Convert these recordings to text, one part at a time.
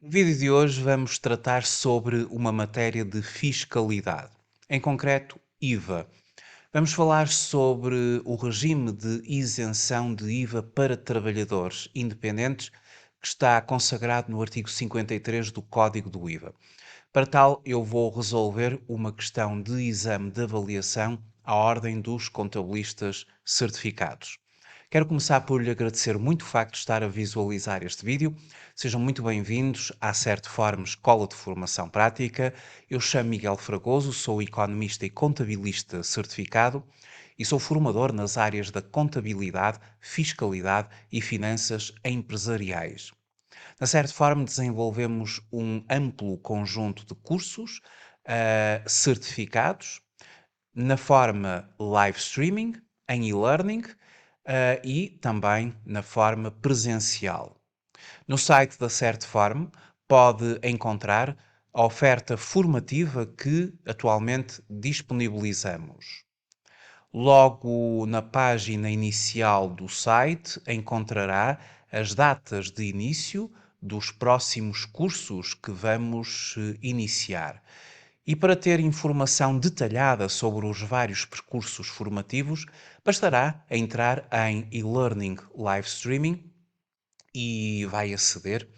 No vídeo de hoje vamos tratar sobre uma matéria de fiscalidade, em concreto IVA. Vamos falar sobre o regime de isenção de IVA para trabalhadores independentes que está consagrado no artigo 53 do Código do IVA. Para tal, eu vou resolver uma questão de exame de avaliação à ordem dos contabilistas certificados. Quero começar por lhe agradecer muito o facto de estar a visualizar este vídeo. Sejam muito bem-vindos à Certform Escola de Formação Prática. Eu chamo Miguel Fragoso, sou economista e contabilista certificado e sou formador nas áreas da contabilidade, fiscalidade e finanças empresariais. Na Certform desenvolvemos um amplo conjunto de cursos certificados na forma live streaming, em e-learning e também na forma presencial. No site da Certform pode encontrar a oferta formativa que atualmente disponibilizamos. Logo na página inicial do site encontrará as datas de início dos próximos cursos que vamos iniciar. E para ter informação detalhada sobre os vários percursos formativos, bastará entrar em e-learning live streaming e vai aceder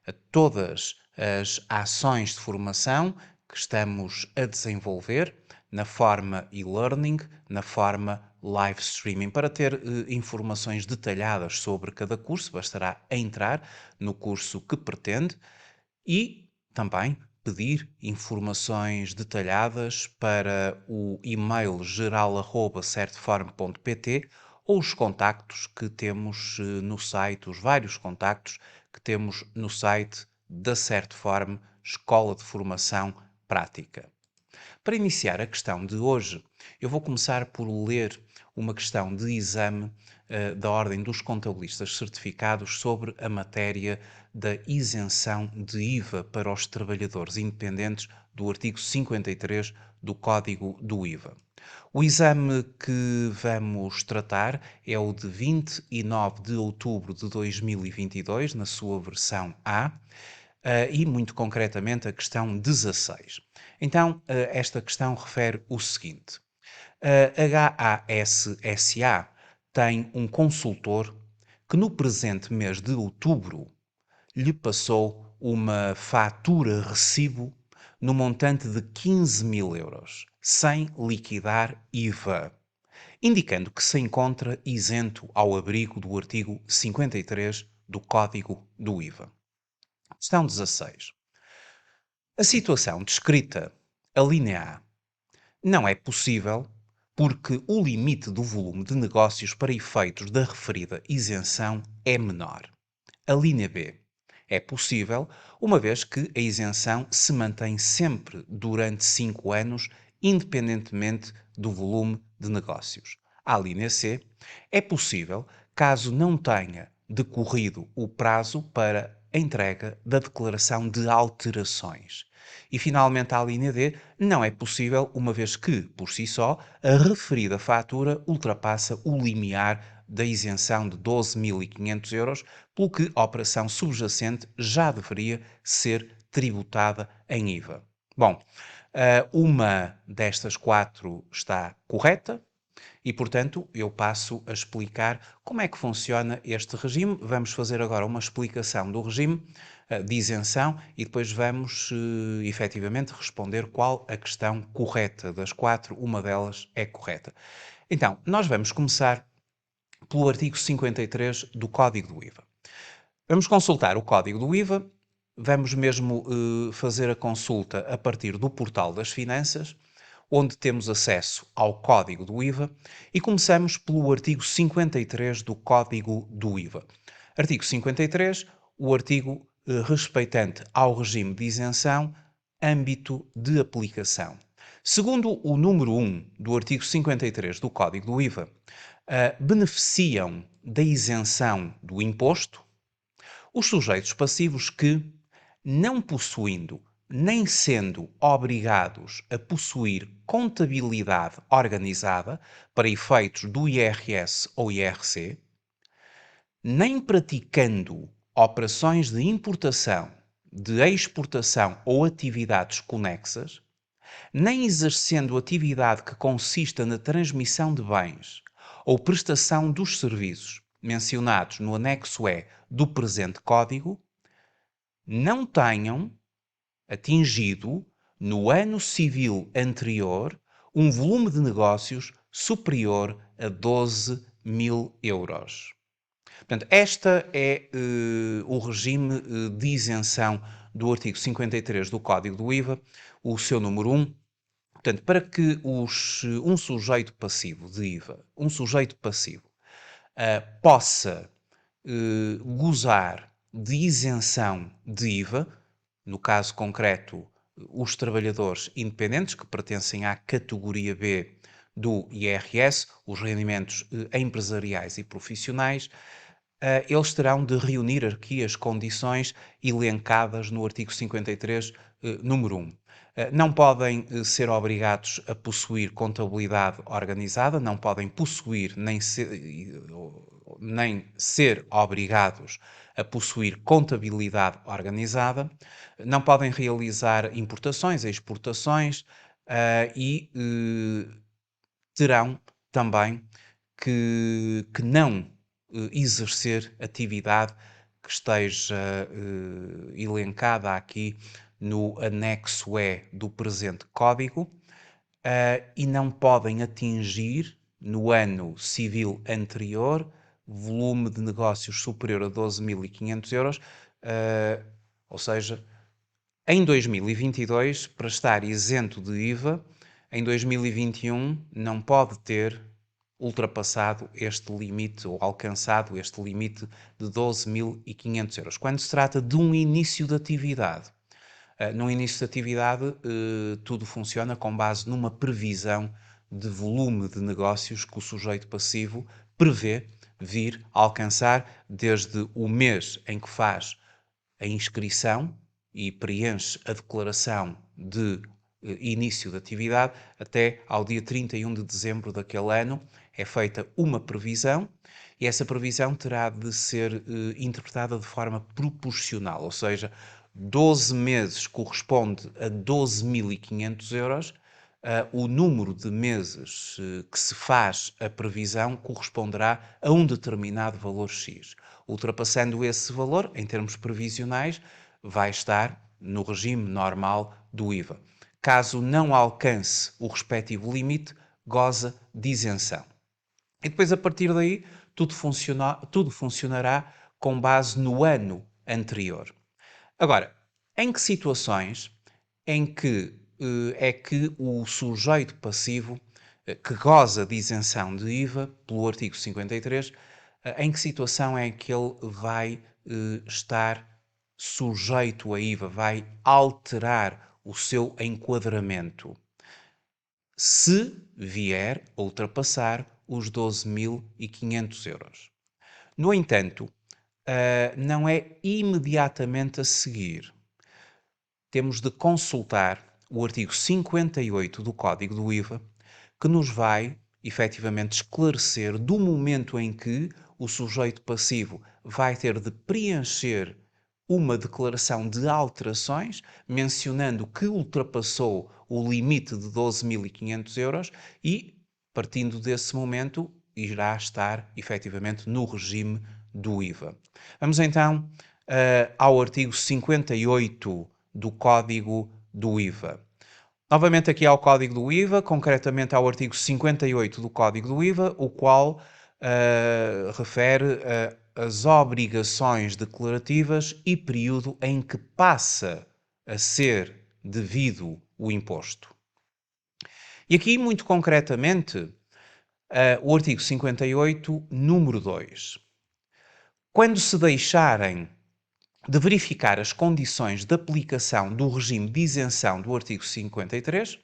a todas as ações de formação que estamos a desenvolver na forma e-learning, na forma live streaming. Para ter informações detalhadas sobre cada curso, bastará entrar no curso que pretende e também pedir informações detalhadas para o e-mail geral@certform.pt ou os contactos que temos no site, os vários contactos que temos no site da Certform Escola de Formação Prática. Para iniciar a questão de hoje, eu vou começar por ler uma questão de exame da Ordem dos Contabilistas Certificados sobre a matéria da isenção de IVA para os trabalhadores independentes do artigo 53 do Código do IVA. O exame que vamos tratar é o de 29 de outubro de 2022, na sua versão A, e muito concretamente a questão 16. Então, esta questão refere o seguinte: a HASSA tem um consultor que no presente mês de outubro lhe passou uma fatura recibo no montante de 15 mil euros, sem liquidar IVA, indicando que se encontra isento ao abrigo do artigo 53 do Código do IVA. Questão 16. A situação descrita, a linha A, não é possível porque o limite do volume de negócios para efeitos da referida isenção é menor. A linha B é possível, uma vez que a isenção se mantém sempre durante 5 anos, independentemente do volume de negócios. A linha C é possível caso não tenha decorrido o prazo para a entrega da declaração de alterações. E finalmente a linha D não é possível, uma vez que, por si só, a referida fatura ultrapassa o limiar da isenção de 12.500 euros, pelo que a operação subjacente já deveria ser tributada em IVA. Bom, uma destas quatro está correta e, portanto, eu passo a explicar como é que funciona este regime. Vamos fazer agora uma explicação do regime de isenção e depois vamos efetivamente responder qual a questão correta. Das quatro, uma delas é correta. Então, nós vamos começar pelo artigo 53 do Código do IVA. Vamos consultar o Código do IVA, vamos mesmo fazer a consulta a partir do portal das finanças, onde temos acesso ao Código do IVA e começamos pelo artigo 53 do Código do IVA. Artigo 53, o artigo respeitante ao regime de isenção, âmbito de aplicação. Segundo o número 1 do artigo 53 do Código do IVA, beneficiam da isenção do imposto os sujeitos passivos que, não possuindo nem sendo obrigados a possuir contabilidade organizada para efeitos do IRS ou IRC, nem praticando operações de importação, de exportação ou atividades conexas, nem exercendo atividade que consista na transmissão de bens ou prestação dos serviços mencionados no anexo E do presente Código, não tenham atingido, no ano civil anterior, um volume de negócios superior a 12.000 euros. Portanto, esta é o regime de isenção do artigo 53 do Código do IVA, o seu número 1. Portanto, para que um sujeito passivo de IVA, possa gozar de isenção de IVA, no caso concreto, os trabalhadores independentes que pertencem à categoria B do IRS, os rendimentos empresariais e profissionais, eles terão de reunir aqui as condições elencadas no artigo 53, número 1. Não podem ser obrigados a possuir contabilidade organizada, não podem possuir nem ser obrigados a possuir contabilidade organizada, não podem realizar importações, exportações e terão também que não exercer atividade que esteja elencada aqui no anexo E do presente Código e não podem atingir, no ano civil anterior, volume de negócios superior a 12.500 euros, ou seja, em 2022, para estar isento de IVA, em 2021 não pode ter ultrapassado este limite ou alcançado este limite de 12.500 euros. Quando se trata de um início de atividade, no início de atividade tudo funciona com base numa previsão de volume de negócios que o sujeito passivo prevê vir a alcançar desde o mês em que faz a inscrição e preenche a declaração de início de atividade até ao dia 31 de dezembro daquele ano. É feita uma previsão e essa previsão terá de ser interpretada de forma proporcional, ou seja, 12 meses corresponde a 12.500 euros, o número de meses que se faz a previsão corresponderá a um determinado valor X. Ultrapassando esse valor, em termos previsionais, vai estar no regime normal do IVA. Caso não alcance o respectivo limite, goza de isenção. E depois, a partir daí, tudo funcionará com base no ano anterior. Agora, em que situações em que é que o sujeito passivo que goza de isenção de IVA pelo artigo 53, em que situação é que ele vai estar sujeito a IVA, vai alterar o seu enquadramento? Se vier a ultrapassar os 12.500 euros. No entanto, não é imediatamente a seguir. Temos de consultar o artigo 58 do Código do IVA, que nos vai, efetivamente, esclarecer do momento em que o sujeito passivo vai ter de preencher uma declaração de alterações, mencionando que ultrapassou o limite de 12.500 euros e, partindo desse momento, irá estar, efetivamente, no regime do IVA. Vamos então ao artigo 58 do Código do IVA. Novamente aqui ao Código do IVA, concretamente ao artigo 58 do Código do IVA, o qual refere as obrigações declarativas e período em que passa a ser devido o imposto. E aqui, muito concretamente, o artigo 58, número 2. Quando se deixarem de verificar as condições de aplicação do regime de isenção do artigo 53,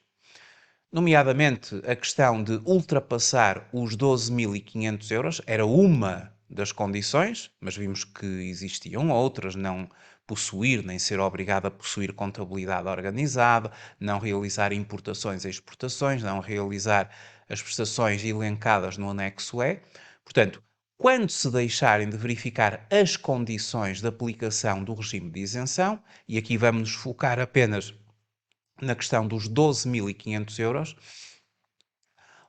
nomeadamente a questão de ultrapassar os 12.500 euros, era uma das condições, mas vimos que existiam outras, não possuir nem ser obrigado a possuir contabilidade organizada, não realizar importações e exportações, não realizar as prestações elencadas no anexo E. Portanto, quando se deixarem de verificar as condições de aplicação do regime de isenção, e aqui vamos nos focar apenas na questão dos 12.500 euros,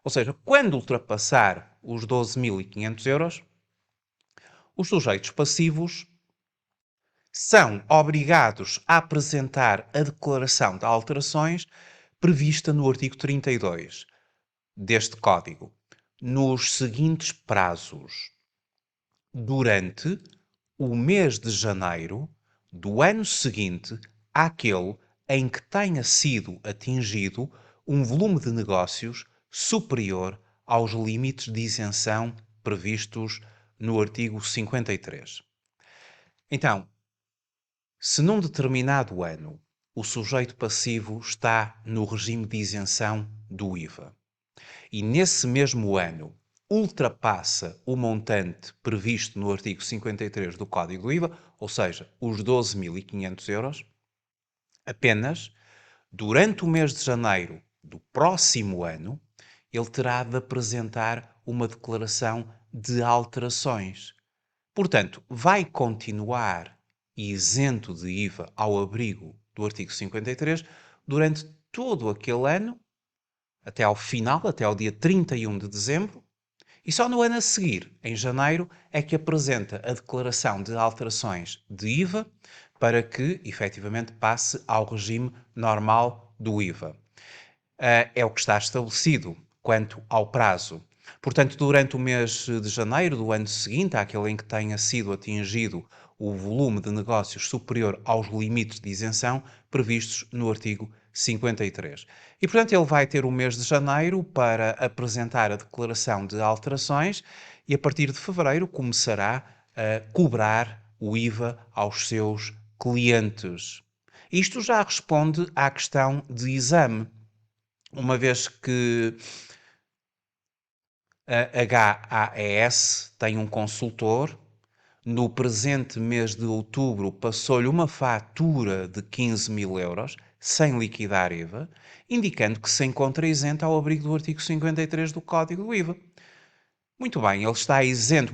ou seja, quando ultrapassar os 12.500 euros, os sujeitos passivos são obrigados a apresentar a declaração de alterações prevista no artigo 32 deste Código, nos seguintes prazos: durante o mês de janeiro do ano seguinte àquele em que tenha sido atingido um volume de negócios superior aos limites de isenção previstos no artigo 53. Então, se num determinado ano o sujeito passivo está no regime de isenção do IVA e nesse mesmo ano ultrapassa o montante previsto no artigo 53 do Código do IVA, ou seja, os 12.500 euros, apenas durante o mês de janeiro do próximo ano, ele terá de apresentar uma declaração de alterações. Portanto, vai continuar isento de IVA ao abrigo do artigo 53 durante todo aquele ano, até ao final, até ao dia 31 de dezembro, e só no ano a seguir, em janeiro, é que apresenta a declaração de alterações de IVA para que, efetivamente, passe ao regime normal do IVA. É o que está estabelecido quanto ao prazo. Portanto, durante o mês de janeiro do ano seguinte, àquele em que tenha sido atingido o volume de negócios superior aos limites de isenção previstos no artigo 53. E, portanto, ele vai ter o mês de janeiro para apresentar a declaração de alterações e, a partir de fevereiro, começará a cobrar o IVA aos seus clientes. Isto já responde à questão de exame, uma vez que a HAES tem um consultor. No presente mês de outubro passou-lhe uma fatura de 15.000 euros, sem liquidar IVA, indicando que se encontra isento ao abrigo do artigo 53 do Código do IVA. Muito bem, ele está isento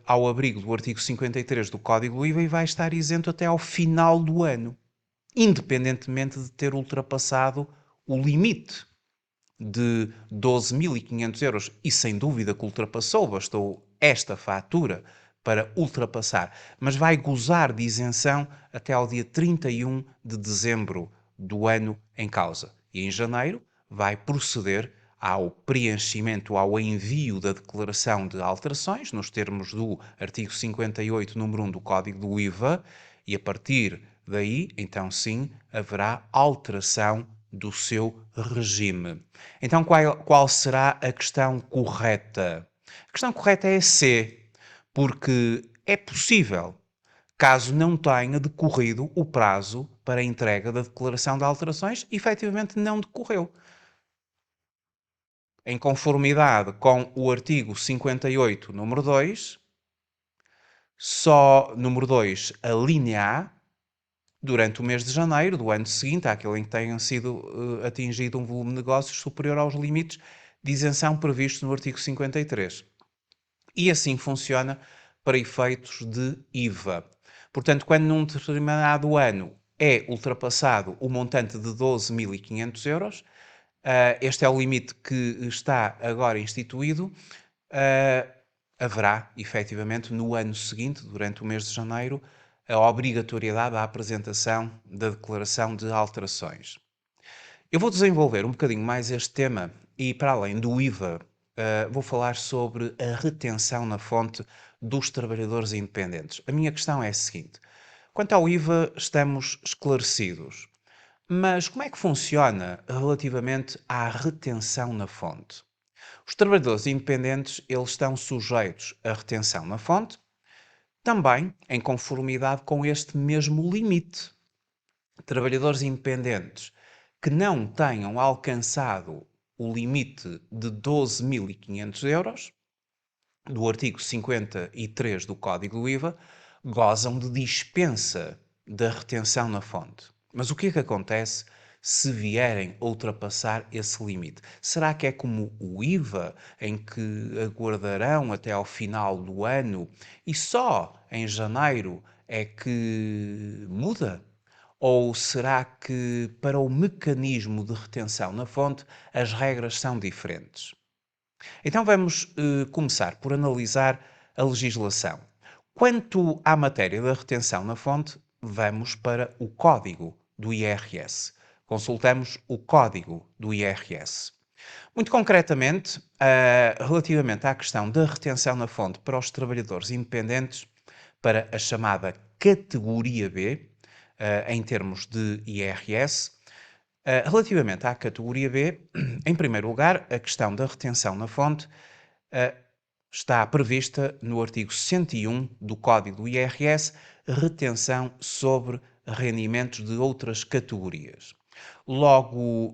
ao abrigo do artigo 53 do Código do IVA e vai estar isento até ao final do ano, independentemente de ter ultrapassado o limite de 12.500 euros, e sem dúvida que ultrapassou, bastou esta fatura para ultrapassar, mas vai gozar de isenção até ao dia 31 de dezembro do ano em causa. E em janeiro vai proceder ao preenchimento, ao envio da declaração de alterações, nos termos do artigo 58, número 1 do Código do IVA, e a partir daí, então sim, haverá alteração do seu regime. Então, qual será a questão correta? A questão correta é C, porque é possível, caso não tenha decorrido o prazo para a entrega da declaração de alterações, efetivamente não decorreu. Em conformidade com o artigo 58, número 2, só número 2, a linha A, durante o mês de janeiro do ano seguinte àquele em que tenha sido atingido um volume de negócios superior aos limites de isenção previstos no artigo 53. E assim funciona para efeitos de IVA. Portanto, quando num determinado ano é ultrapassado o montante de 12.500 euros, este é o limite que está agora instituído, haverá, efetivamente, no ano seguinte, durante o mês de janeiro, a obrigatoriedade da apresentação da declaração de alterações. Eu vou desenvolver um bocadinho mais este tema e, para além do IVA, vou falar sobre a retenção na fonte dos trabalhadores independentes. A minha questão é a seguinte: quanto ao IVA, estamos esclarecidos. Mas como é que funciona relativamente à retenção na fonte? Os trabalhadores independentes, eles estão sujeitos à retenção na fonte, também em conformidade com este mesmo limite. Trabalhadores independentes que não tenham alcançado o limite de 12.500 euros, do artigo 53 do Código do IVA, gozam de dispensa da retenção na fonte. Mas o que é que acontece se vierem a ultrapassar esse limite? Será que é como o IVA, em que aguardarão até ao final do ano e só em janeiro é que muda? Ou será que para o mecanismo de retenção na fonte as regras são diferentes? Então vamos começar por analisar a legislação. Quanto à matéria da retenção na fonte, vamos para o código do IRS. Consultamos o código do IRS. Muito concretamente, relativamente à questão da retenção na fonte para os trabalhadores independentes, para a chamada categoria B, em termos de IRS, relativamente à categoria B, em primeiro lugar, a questão da retenção na fonte uh, está prevista no artigo 101 do Código do IRS, retenção sobre rendimentos de outras categorias. Logo,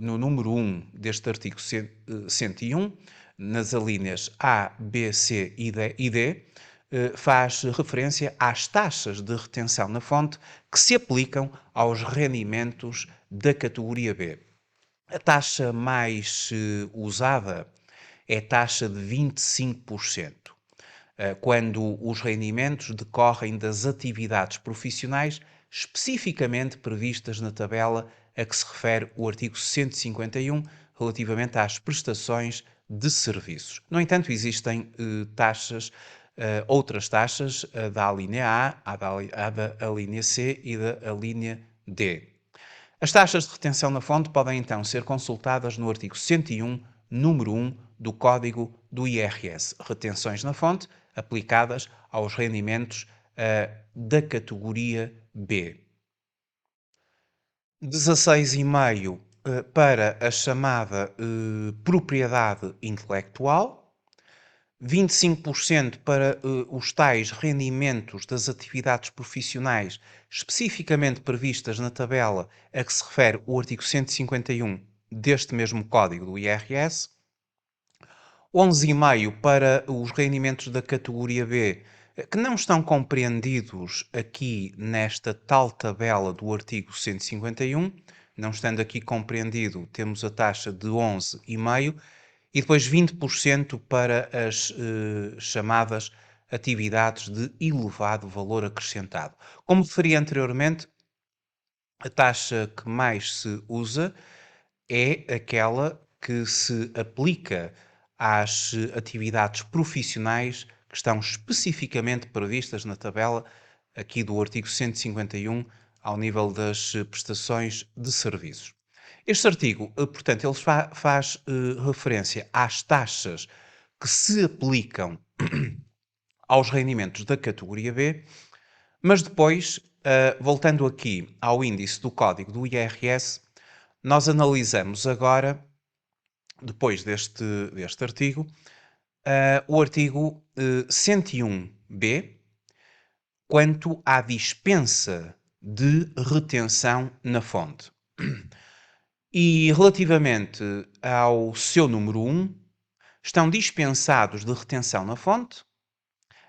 no número 1 deste artigo 101, nas alíneas A, B, C e D, faz referência às taxas de retenção na fonte que se aplicam aos rendimentos da categoria B. A taxa mais usada é a taxa de 25%, quando os rendimentos decorrem das atividades profissionais especificamente previstas na tabela a que se refere o artigo 151, relativamente às prestações de serviços. No entanto, existem outras taxas, a da alínea A da alínea C e da alínea D. As taxas de retenção na fonte podem então ser consultadas no artigo 101, número 1 do Código do IRS. Retenções na fonte aplicadas aos rendimentos da categoria B. 16,5% para a chamada propriedade intelectual, 25% para os tais rendimentos das atividades profissionais especificamente previstas na tabela a que se refere o artigo 151 deste mesmo Código do IRS, 11,5% para os rendimentos da categoria B, que não estão compreendidos aqui nesta tal tabela do artigo 151, não estando aqui compreendido, temos a taxa de 11,5%, e depois 20% para as chamadas atividades de elevado valor acrescentado. Como referi anteriormente, a taxa que mais se usa é aquela que se aplica às atividades profissionais que estão especificamente previstas na tabela aqui do artigo 151, ao nível das prestações de serviços. Este artigo, portanto, ele faz referência às taxas que se aplicam aos rendimentos da categoria B, mas depois, voltando aqui ao índice do código do IRS, nós analisamos agora, depois deste artigo, o artigo 101b, quanto à dispensa de retenção na fonte. E relativamente ao seu número 1, estão dispensados de retenção na fonte,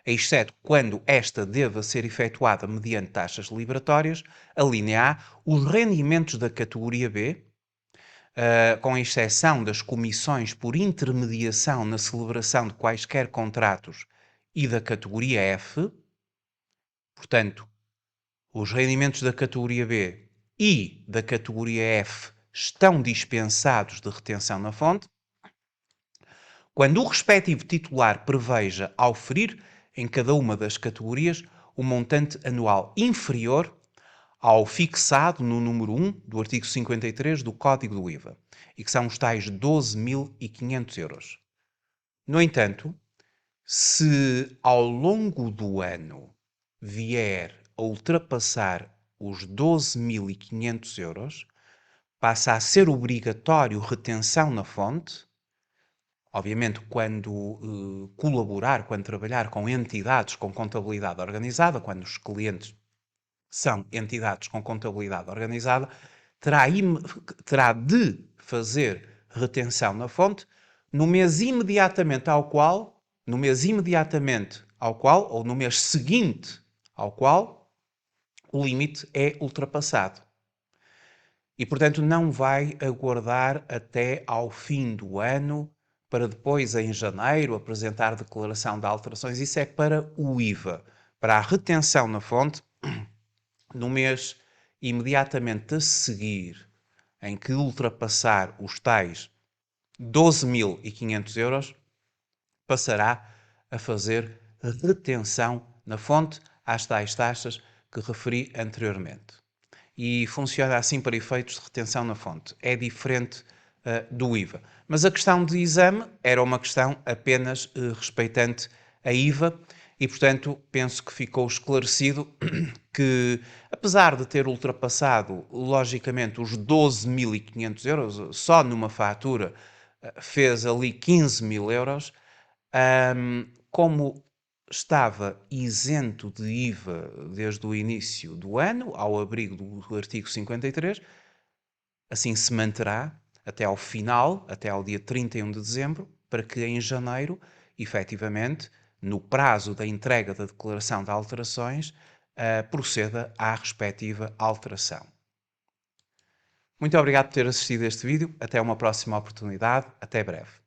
exceto quando esta deva ser efetuada mediante taxas liberatórias, a linha A, os rendimentos da categoria B, com exceção das comissões por intermediação na celebração de quaisquer contratos e da categoria F, portanto, os rendimentos da categoria B e da categoria F estão dispensados de retenção na fonte, quando o respectivo titular preveja auferir em cada uma das categorias o montante anual inferior ao fixado no número 1 do artigo 53 do Código do IVA, e que são os tais 12.500 euros. No entanto, se ao longo do ano vier a ultrapassar os 12.500 euros, passa a ser obrigatório retenção na fonte. Obviamente, quando colaborar, quando trabalhar com entidades com contabilidade organizada, quando os clientes são entidades com contabilidade organizada, terá de fazer retenção na fonte no mês imediatamente ao qual, ou no mês seguinte ao qual, o limite é ultrapassado. E, portanto, não vai aguardar até ao fim do ano para depois, em janeiro, apresentar declaração de alterações. Isso é para o IVA, para a retenção na fonte, no mês imediatamente a seguir, em que ultrapassar os tais 12.500 euros, passará a fazer retenção na fonte às tais taxas que referi anteriormente. E funciona assim para efeitos de retenção na fonte. É diferente do IVA. Mas a questão de exame era uma questão apenas respeitante a IVA e, portanto, penso que ficou esclarecido que, apesar de ter ultrapassado, logicamente, os 12.500 euros, só numa fatura fez ali 15.000 euros, como estava isento de IVA desde o início do ano, ao abrigo do artigo 53, assim se manterá até ao final, até ao dia 31 de dezembro, para que em janeiro, efetivamente, no prazo da entrega da declaração de alterações, proceda à respectiva alteração. Muito obrigado por ter assistido a este vídeo. Até uma próxima oportunidade. Até breve.